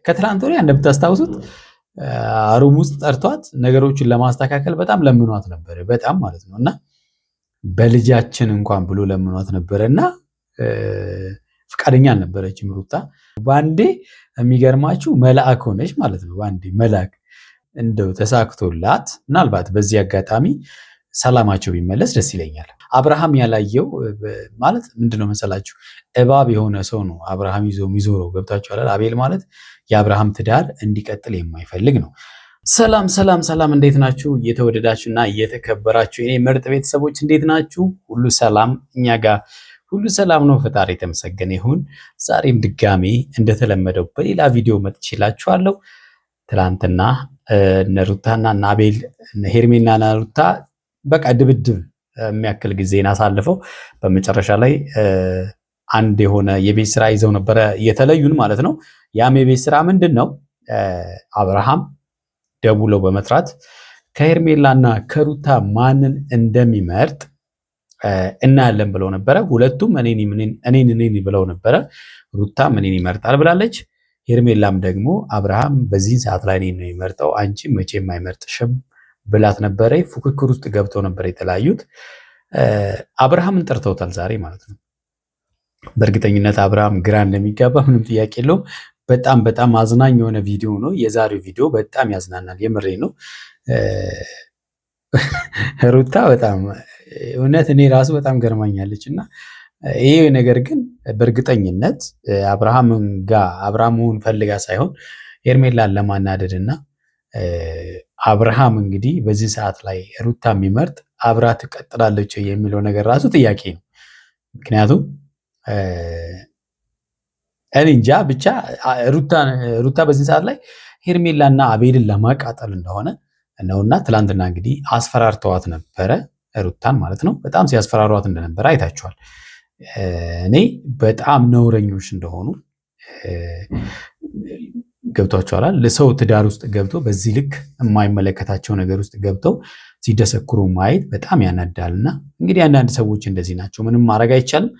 ከትላንት ወዲያ እንደምታስታውሱት ሩም ውስጥ ጠርቷት ነገሮችን ለማስተካከል በጣም ለምኗት ነበር። በጣም ማለት ነው እና በልጃችን እንኳን ብሎ ለምኗት ነበረና ፍቃደኛ አልነበረችም ሩታ። ባንዴ የሚገርማችሁ መልአክ ሆነች ማለት ነው። ባንዴ መልአክ እንደው ተሳክቶላት ምናልባት በዚህ አጋጣሚ ሰላማቸው ቢመለስ ደስ ይለኛል። አብርሃም ያላየው ማለት ምንድነው መሰላችሁ? እባብ የሆነ ሰው ነው አብርሃም ይዞ የሚዞረው። ገብታችኋል? አቤል ማለት የአብርሃም ትዳር እንዲቀጥል የማይፈልግ ነው። ሰላም ሰላም ሰላም፣ እንዴት ናችሁ? እየተወደዳችሁና እየተከበራችሁ የኔ ምርጥ ቤተሰቦች እንዴት ናችሁ? ሁሉ ሰላም? እኛ ጋር ሁሉ ሰላም ነው። ፈጣሪ የተመሰገነ ይሁን። ዛሬም ድጋሜ እንደተለመደው በሌላ ቪዲዮ መጥቼላችኋለሁ። ትላንትና እነ ሩታና እነ አቤል እነ ሄርሜላና ሩታ በቃ ድብድብ የሚያክል ጊዜን አሳልፈው በመጨረሻ ላይ አንድ የሆነ የቤት ስራ ይዘው ነበረ የተለዩን ማለት ነው። ያም የቤት ስራ ምንድን ነው? አብርሃም ደውለው በመጥራት ከሄርሜላና ከሩታ ማንን እንደሚመርጥ እናያለን ብለው ነበረ። ሁለቱም እኔን ብለው ነበረ። ሩታም እኔን ይመርጣል ብላለች። ሄርሜላም ደግሞ አብርሃም በዚህ ሰዓት ላይ እኔን ነው የሚመርጠው፣ አንቺ መቼም አይመርጥሽም ብላት ነበረ። ፉክክር ውስጥ ገብተው ነበር የተለያዩት። አብርሃምን ጠርተውታል ዛሬ ማለት ነው። በእርግጠኝነት አብርሃም ግራ እንደሚጋባ ምንም ጥያቄ የለውም። በጣም በጣም አዝናኝ የሆነ ቪዲዮ ነው የዛሬው ቪዲዮ። በጣም ያዝናናል፣ የምሬ ነው። ሩታ በጣም እውነት እኔ ራሱ በጣም ገርማኛለች። እና ይሄ ነገር ግን በእርግጠኝነት አብርሃምን ፈልጋ ሳይሆን ሄርሜላን ለማናደድ እና አብርሃም እንግዲህ በዚህ ሰዓት ላይ ሩታ የሚመርጥ አብራ ትቀጥላለች የሚለው ነገር ራሱ ጥያቄ ነው። ምክንያቱም እኔ እንጃ ብቻ ሩታ በዚህ ሰዓት ላይ ሄርሜላና አቤልን ለማቃጠል እንደሆነ ነውና ትላንትና እንግዲህ አስፈራርተዋት ነበረ፣ ሩታን ማለት ነው። በጣም ሲያስፈራሯት እንደነበረ አይታችኋል። እኔ በጣም ነውረኞች እንደሆኑ ገብቷቸዋል። ለሰው ትዳር ውስጥ ገብቶ በዚህ ልክ የማይመለከታቸው ነገር ውስጥ ገብተው ሲደሰክሩ ማየት በጣም ያናዳልና እንግዲህ አንዳንድ ሰዎች እንደዚህ ናቸው። ምንም ማድረግ አይቻልም።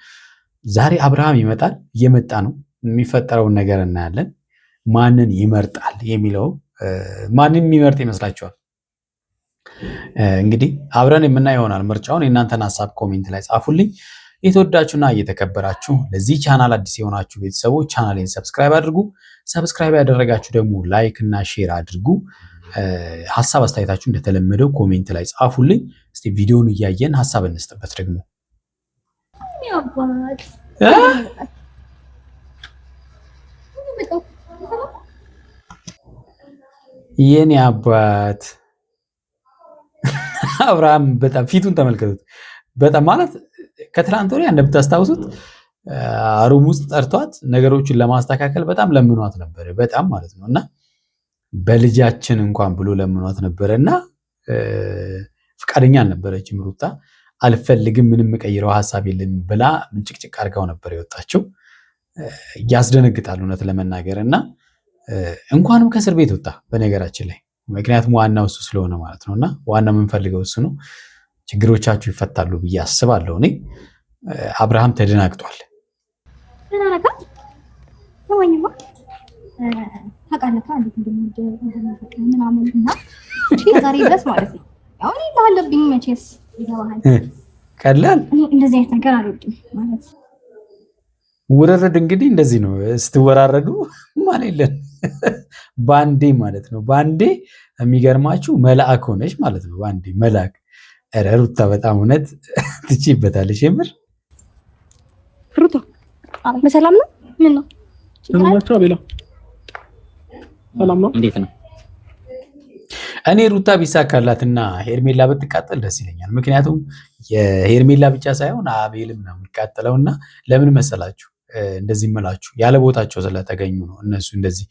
ዛሬ አብርሃም ይመጣል፣ እየመጣ ነው። የሚፈጠረውን ነገር እናያለን። ማንን ይመርጣል የሚለው ማንን የሚመርጥ ይመስላችኋል? እንግዲህ አብረን የምናየው ይሆናል። ምርጫውን የእናንተን ሀሳብ ኮሜንት ላይ ጻፉልኝ። የተወዳችሁና እየተከበራችሁ ለዚህ ቻናል አዲስ የሆናችሁ ቤተሰቦች ቻናሌን ሰብስክራይብ አድርጉ። ሰብስክራይብ ያደረጋችሁ ደግሞ ላይክ እና ሼር አድርጉ። ሀሳብ አስተያየታችሁ እንደተለመደው ኮሜንት ላይ ጻፉልኝ። እስቲ ቪዲዮውን እያየን ሀሳብ እንስጥበት። ደግሞ የኔ አባት አብርሃም በጣም ፊቱን ተመልከቱት። በጣም ማለት ከትላንት ወዲያ እንደምታስታውሱት ሩም ውስጥ ጠርቷት ነገሮችን ለማስተካከል በጣም ለምኗት ነበር። በጣም ማለት ነው እና በልጃችን እንኳን ብሎ ለምኗት ነበረና ፍቃደኛ አልነበረችም ሩታ። አልፈልግም፣ ምንም ቀይረው ሀሳብ የለም ብላ ምንጭቅጭቅ አድርጋው ነበር የወጣችው። ያስደነግጣል እውነት ለመናገር እና እንኳንም ከእስር ቤት ወጣ በነገራችን ላይ። ምክንያቱም ዋናው እሱ ስለሆነ ማለት ነው እና ዋናው የምንፈልገው እሱ ነው። ችግሮቻችሁ ይፈታሉ ብዬ አስባለሁ። እኔ አብርሃም ተደናግጧል። ቀላል እንደዚህ አይነት ነገር አልወድም ማለት ውርርድ እንግዲህ እንደዚህ ነው። ስትወራረዱ ማለት የለን ባንዴ ማለት ነው። ባንዴ የሚገርማችሁ መልአክ ሆነች ማለት ነው። ባንዴ መልአክ። ኧረ ሩታ በጣም እውነት ትችይበታለሽ። የምር ሩታ በሰላም ነው? ምን ነው ሰላማችሁ? አቤላ ሰላም ነው? እንዴት ነው? እኔ ሩታ ቢሳካላትና ሄርሜላ ብትቃጠል ደስ ይለኛል። ምክንያቱም የሄርሜላ ብቻ ሳይሆን አቤልም ነው የሚቃጠለውና ለምን መሰላችሁ? እንደዚህ እምላችሁ ያለ ቦታቸው ስለተገኙ ነው። እነሱ እንደዚህ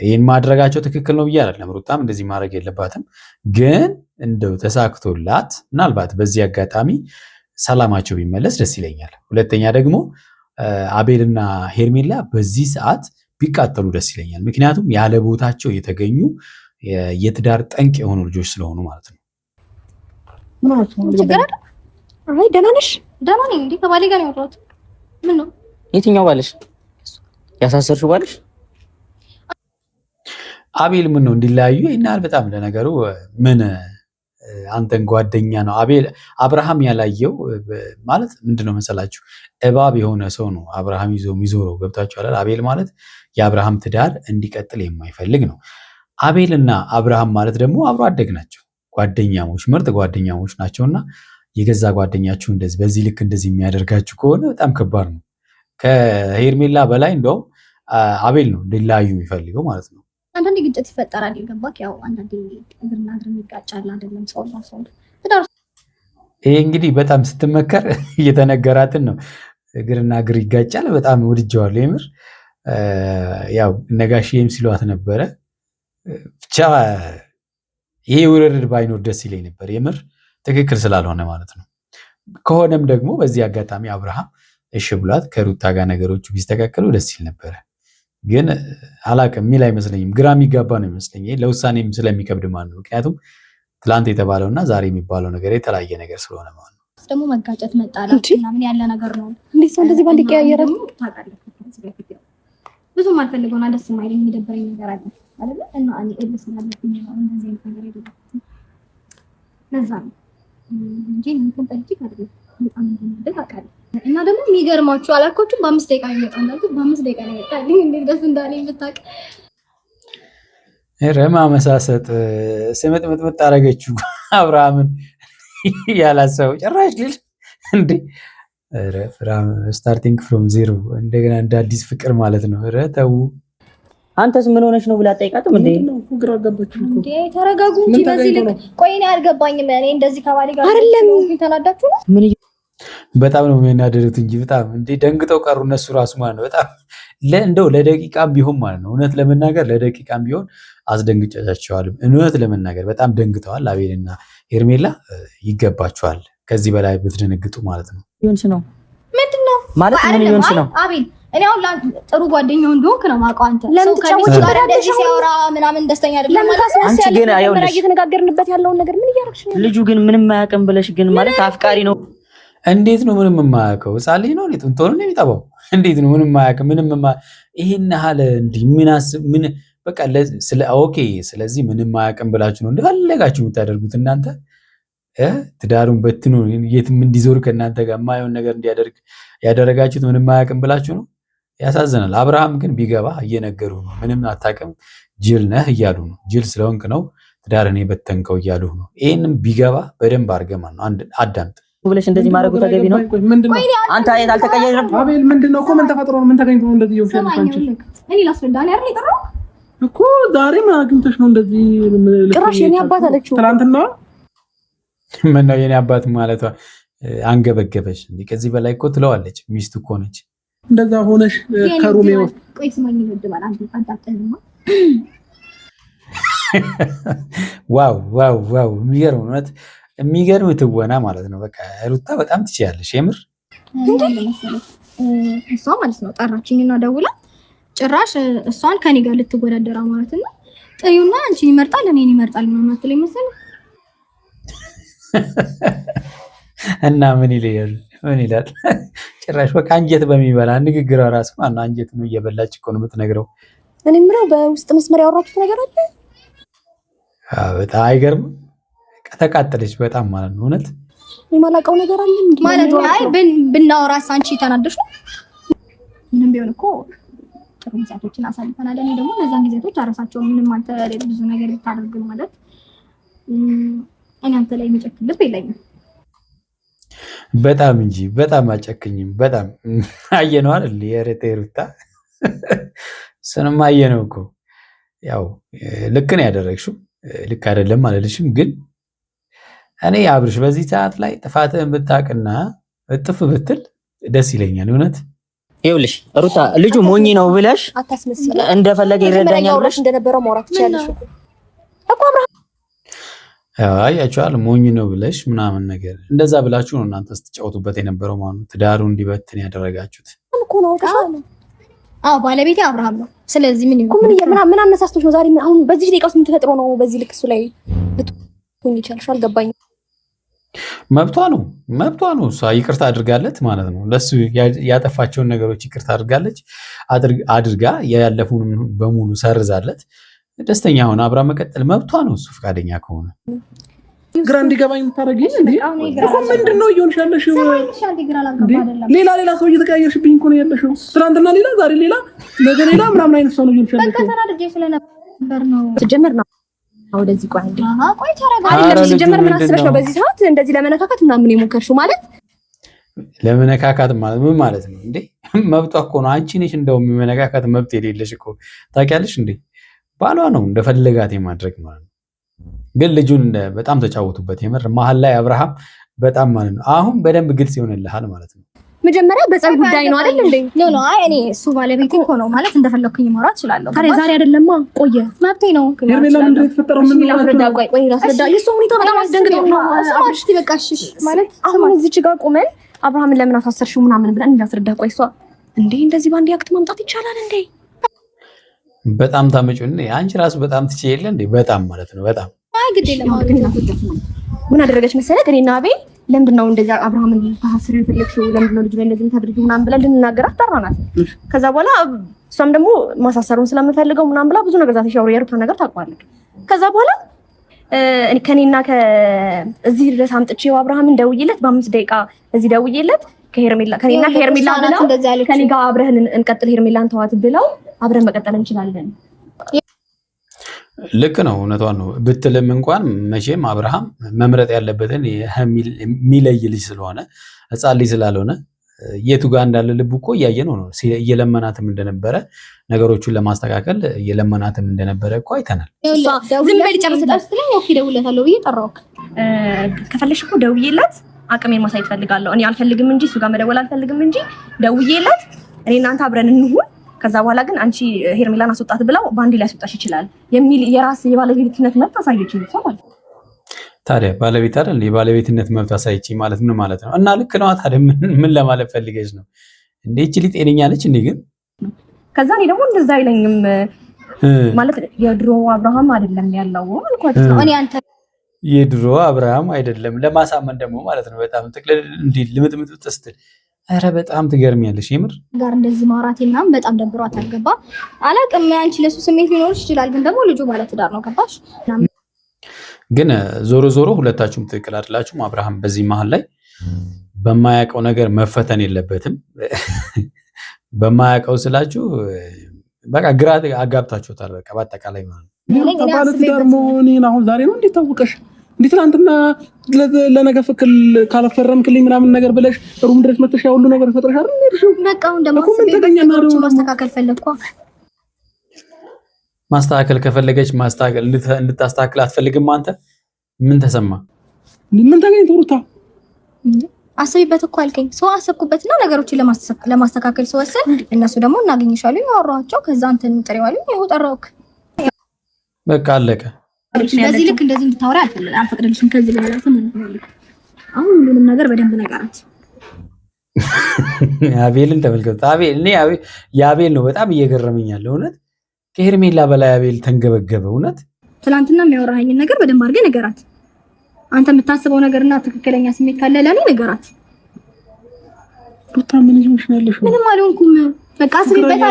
ይህን ማድረጋቸው ትክክል ነው ብዬ አይደለም። ሩታም እንደዚህ ማድረግ የለባትም። ግን እንደው ተሳክቶላት ምናልባት በዚህ አጋጣሚ ሰላማቸው ቢመለስ ደስ ይለኛል። ሁለተኛ ደግሞ አቤልና ሄርሜላ በዚህ ሰዓት ቢቃጠሉ ደስ ይለኛል። ምክንያቱም ያለ ቦታቸው የተገኙ የትዳር ጠንቅ የሆኑ ልጆች ስለሆኑ ማለት ነው። ደህና ነሽ? ደህና ነኝ። እንዴ ከባሌ ጋር ነው ያወራሁት። ምን ነው? የትኛው ባልሽ? ያሳሰርሽው ባልሽ? አቤል ምን ነው እንዲለያዩ ይናል። በጣም ለነገሩ ምን አንተን ጓደኛ ነው አብርሃም ያላየው ማለት ምንድነው መሰላችሁ? እባብ የሆነ ሰው ነው አብርሃም ይዞ የሚዞረው ገብታችኋል። አቤል ማለት የአብርሃም ትዳር እንዲቀጥል የማይፈልግ ነው። አቤልና አብርሃም ማለት ደግሞ አብሮ አደግ ናቸው፣ ጓደኛሞች፣ ምርጥ ጓደኛሞች ናቸውና የገዛ ጓደኛችሁ እንደዚህ በዚህ ልክ እንደዚህ የሚያደርጋችሁ ከሆነ በጣም ከባድ ነው። ከሄርሜላ በላይ እንደውም አቤል ነው እንዲለያዩ የሚፈልገው ማለት ነው። አንዳንዴ ግጭት ይፈጠራል። የገባክ ያው አንዳንዴ እግርና እግር ይጋጫል አይደለም? ሰው ይሄ እንግዲህ በጣም ስትመከር እየተነገራትን ነው። እግርና እግር ይጋጫል። በጣም ወድጀዋለሁ የምር። ያው ነጋሽዬም ሲሏት ነበረ። ብቻ ይሄ ውርርድ ባይኖር ደስ ይለኝ ነበር የምር፣ ትክክል ስላልሆነ ማለት ነው። ከሆነም ደግሞ በዚህ አጋጣሚ አብርሃም እሺ ብሏት ከሩታ ጋር ነገሮቹ ቢስተካከሉ ደስ ይል ነበረ። ግን አላቅም የሚል አይመስለኝም። ግራ የሚጋባ ነው ይመስለኝ። ለውሳኔም ስለሚከብድ ማለት ነው። ምክንያቱም ትላንት የተባለውና ዛሬ የሚባለው ነገር የተለያየ ነገር ስለሆነ ማለት ነው። ደግሞ መጋጨት መጣላት ምናምን ያለ ነገር ነው። እንዴት ሰው እንደዚህ ባንድ ቀያየረ ብዙም አልፈልገውና ደስ የማይለኝ የሚደብረኝ ነገር አለ አይደል? እና እኔ እልስ ስለማለብኝ ነው እንደዚህ አይነት ነገር አይደለም። ለዛ ነው እንጂ እንትን ጠይቅ አይደለም። በጣም እንደምደግ አውቃለሁ። እና ደግሞ የሚገርማችሁ አላልኳችሁም? በ5 ደቂቃ ነው የመጣው። በ5 ደቂቃ ነው የመጣልኝ። እንዴት ደስ እንዳለኝ ብታውቅ። ረማ መሳሰጥ ስምጥምጥምጥ አደረገችው አብርሃምን ያላሰበው ጭራሽ ልል እንዴ! ኧረ ስታርቲንግ ፍሮም ዜሮ እንደገና እንደ አዲስ ፍቅር ማለት ነው። ኧረ ተው። አንተስ ምን ሆነሽ ነው ብላ ጠይቃትም እንዴ? ግራ ገባችሁ እንዴ? ተረጋጉ እንጂ በዚህ ልክ። ቆይ እኔ አልገባኝም። እኔ እንደዚህ ከባሌ ጋር አይደለም ተናዳችሁ ነው? ምን በጣም ነው የሚናደዱት እንጂ በጣም እንዴ ደንግጠው ቀሩ እነሱ ራሱ ማለት ነው። በጣም እንደው ለደቂቃም ቢሆን ማለት ነው እውነት ለመናገር ለደቂቃም ቢሆን አስደንግጫቸዋል። እውነት ለመናገር በጣም ደንግጠዋል። አቤልና ሄርሜላ ይገባቸዋል። ከዚህ በላይ ብትደነግጡ ማለት ነው። ይሁንስ ነው ምንድነው ማለት ምን ይሁንስ ነው? አቤል እኔ አሁን ጥሩ ጓደኛው እንደሆንክ ነው የማውቀው። አንተ ሰው ከሚስቱ ጋር እንደዚህ ሲያወራ ምናምን ደስተኛ አይደለም ማለት ነው። አንቺ ግን አይውልሽ እየተነጋገርንበት ያለውን ነገር ምን እያደረግሽ ነው? ልጁ ግን ምንም ማያውቅም ብለሽ ግን ማለት አፍቃሪ ነው። እንዴት ነው ምንም የማያውቀው? ሕፃን ልጅ ነው እንዴ? ጡንቶን ነው የሚጠባው? እንዴት ነው ምንም የማያውቅ? ይሄን ያህል እንዲህ ምን በቃ ስለ ኦኬ። ስለዚህ ምንም የማያውቅም ብላችሁ ነው እንደፈለጋችሁ የምታደርጉት እናንተ። ትዳሩን በትኑ የትም እንዲዞር ከእናንተ ጋር የማይሆን ነገር እንዲያደርግ ያደረጋችሁት ምንም የማያውቅም ብላችሁ ነው። ያሳዝናል። አብርሃም ግን ቢገባ እየነገሩ ነው። ምንም አታውቅም፣ ጅል ነህ እያሉ ነው። ጅል ስለሆንክ ነው ትዳርን የበተንከው እያሉ ነው። ይህንም ቢገባ በደንብ አድርገህ ማለት ነው አዳምጥ ብለሽ እንደዚህ ማድረጉ ተገቢ ነው። አንተ አይት አልተቀየረም። አቤል ምንድነው እኮ ምን ተፈጥሮ ነው? ምን ተገኝቶ ነው እንደዚህ ይወፍሻል? አንቺ እኔ ላስረዳህ ነው አይደል የጠራው እኮ ዛሬ አግኝተሽ ነው እንደዚህ ጭራሽ የኔ አባት አለችው ትናንትና። ምን ነው የኔ አባት ማለቷ አንገበገበሽ እንዴ? ከዚህ በላይ እኮ ትለዋለች። ሚስቱ እኮ ነች። እንደዛ ሆነሽ ከሩሜው ቆይ ስማኝ ይወድባል አንተ አንታጠንማ። ዋው ዋው ዋው! የሚገርም እውነት የሚገርም ትወና ማለት ነው። በቃ ሩታ በጣም ትችያለሽ የምር። እሷ ማለት ነው ጠራችኝና ደውላ ጭራሽ እሷን ከኔ ጋር ልትወዳደራ ማለት ነው። ጥዩና አንቺን ይመርጣል እኔን ይመርጣል ነው የምትለኝ መሰለኝ። እና ምን ይላል? ምን ይላል? ጭራሽ በቃ አንጀት በሚበላ ንግግሯ ራስ ማነው አንጀት ነው እየበላች እኮ ነው የምትነግረው። እኔ ምለው በውስጥ መስመር ያወራችሁት ነገር አለ? በጣም አይገርምም? ተቃጠለች በጣም ማለት ነው። እውነት የማላውቀው ነገር አለ እንዴ ማለት ነው። አይ ብናወራስ አንቺ ተናደሽ ነው? ምንም ቢሆን እኮ ጥሩ ጊዜያቶችን አሳልፈናል። እኔ ደግሞ ለዛን ጊዜያቶች አረሳቸው። ምንም አንተ ብዙ ነገር ብታደርግ ማለት እኔ አንተ ላይ የሚጨክን ልብ የለኝም። በጣም እንጂ በጣም አጨክኝም። በጣም አየነው አይደል? የሩታ ስንም አየነው እኮ ያው ልክ ነው ያደረግሽው። ልክ አይደለም አልልሽም፣ ግን እኔ አብርሽ በዚህ ሰዓት ላይ ጥፋትህን ብታውቅና እጥፍ ብትል ደስ ይለኛል። እውነት ይኸውልሽ ሩታ ልጁ ሞኝ ነው ብለሽ አታስመስል። እንደፈለገ ይረዳኛል ብለሽ እንደነበረው ማውራት ትችያለሽ እኮ አብርሃም። አያችኋል፣ ሞኝ ነው ብለሽ ምናምን ነገር እንደዛ ብላችሁ ነው እናንተ ስትጫወቱበት የነበረው ማለት ነው። ትዳሩ እንዲበትን ያደረጋችሁት እኮ ነው። አዎ ባለቤቴ አብርሃም ነው። ስለዚህ ምን አነሳስቶሽ ነው ዛሬ? አሁን በዚህ ደቂቃ ውስጥ ምን ተፈጥሮ ነው በዚህ ልክ እሱ ላይ ልትሆኝ ይችላልሽ? አልገባኝም። መብቷ ነው። እሷ ይቅርታ አድርጋለት ማለት ነው። ለሱ ያጠፋቸውን ነገሮች ይቅርታ አድርጋ ያለፉን በሙሉ ሰርዛለት ደስተኛ ሆነ አብራ መቀጠል መብቷ ነው። እሱ ፈቃደኛ ከሆነ ግራ እንዲገባኝ የምታደርጊኝ እንዴ? እኮ ምንድነው እየሆንሽ ያለሽው? ሌላ ሰው እየተቀያየርሽብኝ እኮ ነው ያለሽው። ትናንትና ሌላ፣ ዛሬ ሌላ፣ ነገ ሌላ ምናምን አይነት ሰው ነው እየሆንሽ ያለሽው። በቃ ተናድጄ ስለነበር ነው ሲጀመር ነው። ወደዚህ ቆይ እንዴ ቆይ ተረጋጋ። አይደለም ሲጀመር ምን አስበሽ ነው በዚህ ሰዓት እንደዚህ ለመነካካት ምናምን የሞከርሽው? ማለት ለመነካካት ማለት ምን ማለት ነው እንዴ? መብቷ እኮ ነው። አንቺ ነሽ እንደውም የመነካካት መብት የሌለሽ እኮ ታውቂያለሽ እንዴ? ባሏ ነው እንደፈለጋት የማድረግ ማለት ነው። ግን ልጁን በጣም ተጫወቱበት። የምር መሀል ላይ አብርሃም በጣም ማለት ነው። አሁን በደንብ ግልጽ ይሆንልሃል ማለት ነው። መጀመሪያ በጸብ ጉዳይ ነው አይደል እንዴ? ኖ አይ እኔ እሱ ባለቤቴ እኮ ነው ማለት እንደፈለኩኝ ማውራት እችላለሁ። ታዲያ ዛሬ አይደለማ ቆየ መብቴ ነው። ሄርሜላ ምንድን ነው የተፈጠረው? ምን ላስረዳ? ቆይ ላስረዳ። የሱ ሁኔታ በጣም አስደንግጦኝ ነው ሰማሽ። በቃሽ ማለት አሁን እዚች ጋር ቆመን አብርሃምን ለምን አሳሰርሽው ምናምን ብለን እንዳስረዳ። ቆይ እሷ እንዴ እንደዚህ ባንዴ አክት ማምጣት ይቻላል እንዴ? በጣም ታመጪው እንዴ? አንቺ ራሱ በጣም ትችይለ እንዴ? በጣም ማለት ነው በጣም አይ ግድ የለም። ምን አደረገች መሰለህ? እኔና አቤል ለምንድን ነው እንደዚህ አብርሃምን ታስር የፈለግሽው? ለምንድን ነው ልጅ ላይ እንደዚህ ታድርጊው ምናምን ብለን ልንናገራት ጠራናት። ከዛ በኋላ እሷም ደግሞ ማሳሰሩን ስለምፈልገው ምናምን ብላ ብዙ ነገር ዛት ሻውሪ የሩታ ነገር ታውቃለች። ከዛ በኋላ ከኔና ከዚህ ድረስ አምጥቼው አብርሃምን ደውዬለት በ5 ደቂቃ እዚህ ደውዬለት ከኔና ከሄርሜላ ብለው ከኔ ጋር አብረን እንቀጥል ሄርሜላን ተዋት ብለው አብረን መቀጠል እንችላለን። ልክ ነው፣ እውነቷን ነው ብትልም እንኳን መቼም አብርሃም መምረጥ ያለበትን የሚለይ ልጅ ስለሆነ ሕፃን ልጅ ስላልሆነ የቱ ጋር እንዳለ ልቡ እኮ እያየ ነው። እየለመናትም እንደነበረ ነገሮቹን ለማስተካከል እየለመናትም እንደነበረ እኮ አይተናል። ዝም በል ጨርስ ስትለኝ ኦኬ ደውለታለሁ ብዬ ጠራሁት። ከፈለሽ እኮ ደውዬላት አቅሜን ማሳየት ፈልጋለሁ። እኔ አልፈልግም እንጂ እሱ ጋር መደወል አልፈልግም እንጂ ደውዬላት እኔ እናንተ አብረን እንሁን ከዛ በኋላ ግን አንቺ ሄርሜላን አስወጣት ብለው ባንዲ ላይ አስወጣሽ ይችላል የሚል የራስ የባለቤትነት መብት አሳየች ነው ማለት ነው። ታዲያ ባለቤት አይደል? የባለቤትነት መብት አሳየች ማለት ምን ማለት ነው? እና ልክ ነው። ታዲያ ምን ለማለት ፈልገሽ ነው እንዴ? እቺ ልጅ ጤነኛ ነች እንዴ? ግን ከዛ እኔ ደግሞ እንደዛ አይለኝም ማለት የድሮ አብርሃም አይደለም ያለው አልኳት ነው። እኔ አንተ የድሮ አብርሃም አይደለም ለማሳመን ደግሞ ማለት ነው። በጣም ጥቅልል እንዴ ልምጥምጥ ስትል አረ በጣም ትገርሚያለሽ። የምር ጋር እንደዚህ ማውራት ምናምን በጣም ደብሯት አልገባ አላቅም። አንቺ ለሱ ስሜት ሊኖርሽ ይችላል፣ ግን ደግሞ ልጁ ባለ ትዳር ነው ገባሽ? ግን ዞሮ ሁለታችሁም ትክክል አይደላችሁም። አብርሃም በዚህ መሀል ላይ በማያውቀው ነገር መፈተን የለበትም። በማያውቀው ስላችሁ በቃ ግራ አጋብታችሁታል። በቃ በአጠቃላይ ማለት ነው። ባለ ትዳር መሆኔን አሁን ዛሬ ነው እንዴት ታወቀሽ? እንዴት ትናንትና ለነገ ፍቅል ካለፈረምክልኝ ምናምን ነገር ብለሽ ሩም ድረስ መተሽ ሁሉ ነገር ፈጥረሽ አይደል እርሺው? በቃ አሁን ደግሞ ነገሮችን ማስተካከል ፈለግኳ። ማስተካከል ከፈለገች ማስተካከል እንድታስተካክል አትፈልግም አንተ? ምን ተሰማ? ምን ተገኝቶ ሩታ? አስቢበት እኮ አልከኝ። ሰው አሰብኩበትና ነገሮችን ለማስተካከል ስወስን እነሱ ደግሞ እናገኝሻለሁ ያወራኋቸው። ከዛ አንተን ጥሬዋለሁ ይኸው ጠራሁክ። በቃ አለቀ። በዚህ ልክ እንደዚህ እንድታወራ አልፈቅድልሽም። ከዚህ በኋላ አሁን ሁሉንም ነገር በደንብ ነገራት። አቤልን ተመልከቱ። የአቤል ነው በጣም እየገረመኝ ያለው እውነት። ከሄርሜላ በላይ አቤል ተንገበገበ እውነት። ትናንትና የሚያወራኸኝን ነገር በደንብ አድርገህ ነገራት። አንተ የምታስበው ነገርና ትክክለኛ ስሜት ካለ ለኔ ነገራት። ሩታ ምን ይሆንሽ ነው ያለሽው? ምንም አልሆንኩም። በቃ አስቢበት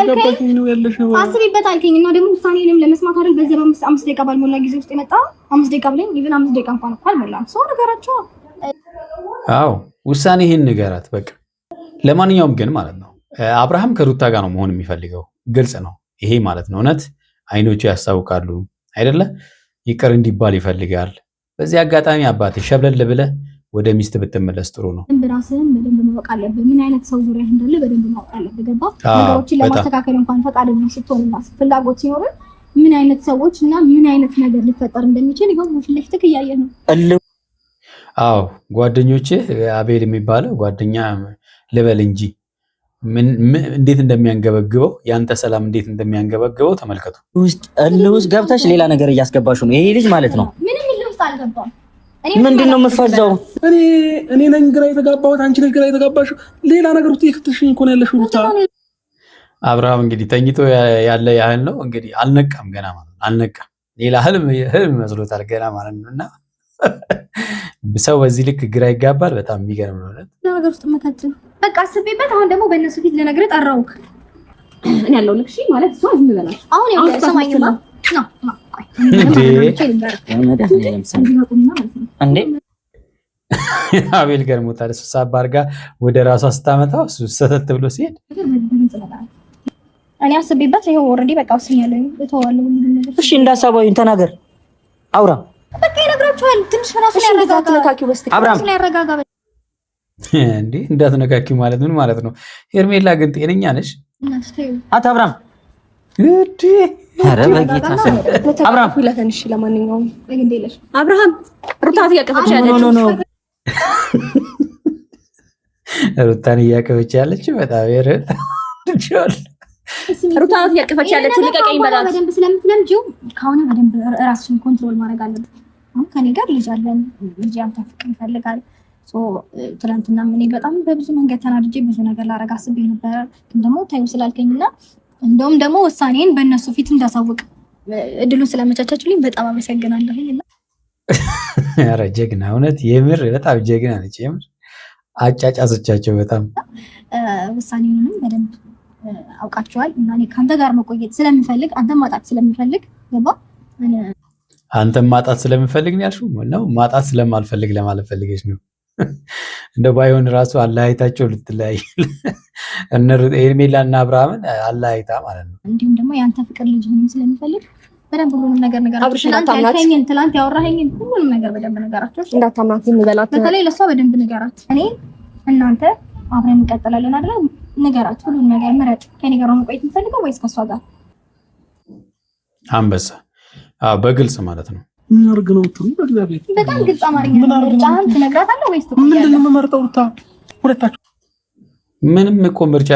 አልከኝ እና ደግሞ ውሳኔንም ለመስማት አይደል በዚህ በ5 ደቂቃ ባልሞላ ጊዜ ውስጥ የመጣ 5 ደቂቃ ብለኝ ኢቭን 5 ደቂቃ እንኳን አልሞላም። ሰው ነገራቸው። አዎ ውሳኔ ይሄን ንገራት በቃ። ለማንኛውም ግን ማለት ነው አብርሃም ከሩታ ጋር ነው መሆን የሚፈልገው። ግልጽ ነው ይሄ ማለት ነው። እውነት አይኖቹ ያስታውቃሉ አይደለ? ይቅር እንዲባል ይፈልጋል። በዚህ አጋጣሚ አባቴ ሸብለል ብለህ ወደ ሚስት ብትመለስ ጥሩ ነው። ራስህን በደንብ ማወቅ አለብህ። ምን አይነት ሰው ዙሪያ እንዳለ በደንብ ማወቅ አለብህ። ገባ? ነገሮችን ለማስተካከል እንኳን ፈቃደኛ ስትሆንና ፍላጎት ሲኖር ምን አይነት ሰዎች እና ምን አይነት ነገር ሊፈጠር እንደሚችል ይኸው ፊት ለፊትህ እያየህ ነው። አዎ ጓደኞቼ አቤል የሚባለው ጓደኛ ልበል እንጂ እንዴት እንደሚያንገበግበው ያንተ ሰላም እንዴት እንደሚያንገበግበው ተመልከቱ። ውስጥ ገብተሽ ሌላ ነገር እያስገባሽ ነው። ይሄ ልጅ ማለት ነው ምንም ልውስጥ አልገባም። ምንድን ነው የምትፈዛው? እኔ ነኝ ግራ የተጋባሁት፣ አንቺ ነሽ ግራ የተጋባሽው። ሌላ ነገር ውስጥ የክትሽኝ እኮ ነው ያለሽው። ብቻ አብርሃም እንግዲህ ተኝቶ ያለ ያህል ነው እንግዲህ አልነቃም፣ ገና ማለት ነው አልነቃም። ሌላ ህልም መስሎታል ገና ማለት ነውና ሰው በዚህ ልክ ግራ ይጋባል። በጣም የሚገርም ነው ነገር ውስጥ መካከል በቃ አስቤበት። አሁን ደግሞ በእነሱ ፊት ልነግርህ ጠራሁህ። እኔ ያለው ልክሽ ማለት እሷ ዝም ብለናል። አሁን ያው ሰማኝማ ነው እንዴ አቤል ገርሞታል። እሱ ሳባ አድርጋ ወደ ራሷ ስታመጣው እሱ ሰተት ብሎ ሲሄድ እኔ አስቤበት ይሄው ኦልሬዲ በቃ ወስኛለሁ እተዋለሁ። እሺ እንዳሳባዩን ተናገር አውራ በቃ ይነግራችኋል። ትንሽ ራሱን ያረጋጋ እንዴ እንዳትነካኪው ማለት ምን ማለት ነው? ሄርሜላ ግን ጤነኛ ነሽ? አብርሃም እዲ ኧረ በጌታ ስም አብርሃም ሁለተንሽ ለማንኛውም አብርሃም ሩታት እያቀፈች ሩታን እያቀፈች ያለችው በጣም ሩታት እያቀፈች ያለችው ልቀቀኝ በላት። በደንብ ስለምትለምጂው ከሆነ በደንብ ራስሽን ኮንትሮል ማድረግ አለብን። አሁን ከኔ ጋር ልጅ አለን። ልጅ አንተ ፍቅር ይፈልጋል። ትናንትና እኔ በጣም በብዙ መንገድ ተናድጄ ብዙ ነገር ላረግ አስቤ ነበር፣ ግን ደግሞ ታዩ ስላልከኝና እንደውም ደግሞ ውሳኔን በእነሱ ፊት እንዳሳውቅ እድሉን ስላመቻቻችሁልኝ በጣም አመሰግናለሁ። ኧረ ጀግና፣ እውነት የምር በጣም ጀግና ነች። የምር አጫጫሶቻቸው በጣም ውሳኔንም በደንብ አውቃቸዋል እና እኔ ከአንተ ጋር መቆየት ስለምፈልግ አንተን ማጣት ስለምፈልግ ገባ። አንተን ማጣት ስለምፈልግ ነው ያልሽው ነው? ማጣት ስለማልፈልግ ለማለት ፈልገሽ ነው? እንደው ባይሆን ራሱ አለያይታቸው ልትለያይ ሄርሜላና አብርሃምን አለያይታ ማለት ነው። እንዲሁም ደግሞ የአንተ ፍቅር ልጅ ሆንም ስለምፈልግ በደንብ ሁሉንም ነገር ትላንት ያወራኸኝን ሁሉንም ነገር በደንብ ነገራቸው። እንዳታምናት ዝም በላት። በተለይ ለእሷ በደንብ ንገራት። እኔ እናንተ አብረን እንቀጥላለን አይደል? ንገራት፣ ሁሉንም ነገር ምረጥ። ከኔ ጋር ነው መቆየት የምፈልገው ወይስ ከእሷ ጋር? አንበሳ በግልጽ ማለት ነው። ምን አድርግ ነው የምትሉኝ? በእግዚአብሔር በጣም ግልጽ አማርኛ ምርጫህን ትነግራታለህ ወይስ ምንድን ነው የምመርጠው? ሩታ ሁለታችሁ ምንም እኮ ምርጫ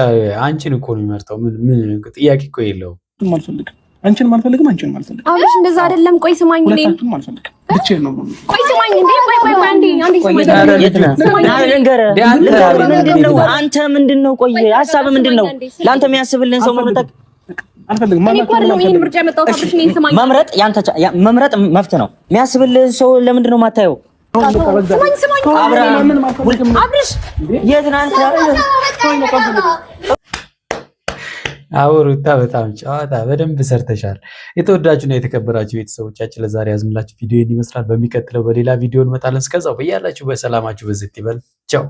አንቺን እኮ ነው የሚመርጠው። ምን ጥያቄ እኮ የለውም። አልፈልግም፣ አንቺንም አልፈልግም፣ አንቺንም አልፈልግም። አሁንሽ እንደዛ አይደለም። ቆይ ስማኝ፣ እንዴ ሁለታችሁንም አልፈልግም፣ ብቻዬን ነው። ቆይ ስማኝ፣ እንዴ ቆይ አንዴ አንተ ምንድነው? ቆይ ሀሳብ ምንድነው? ለአንተ የሚያስብልን ሰው መምረጥ አልፈልግም። እኔ እኮ አይደለም ይሄን ምርጫ የመጣሁት አብርሽ ነኝ። ስማኝ፣ መምረጥ ያንተ መምረጥ መፍት ነው። የሚያስብልን ሰው ለምንድን ነው የማታየው? ስማኝ አብርሽ የት ነህ አንተ? ሩታ በጣም ጨዋታ በደንብ ሰርተሻል። የተወዳችሁና የተከበራችሁ ቤተሰቦቻችን ለዛሬ ያዝንላችሁ ቪዲዮ ይመስላል። በሚቀጥለው በሌላ ቪዲዮ እንመጣለን። እስከዛው በያላችሁ በሰላማችሁ በዝት ይበል። ቻው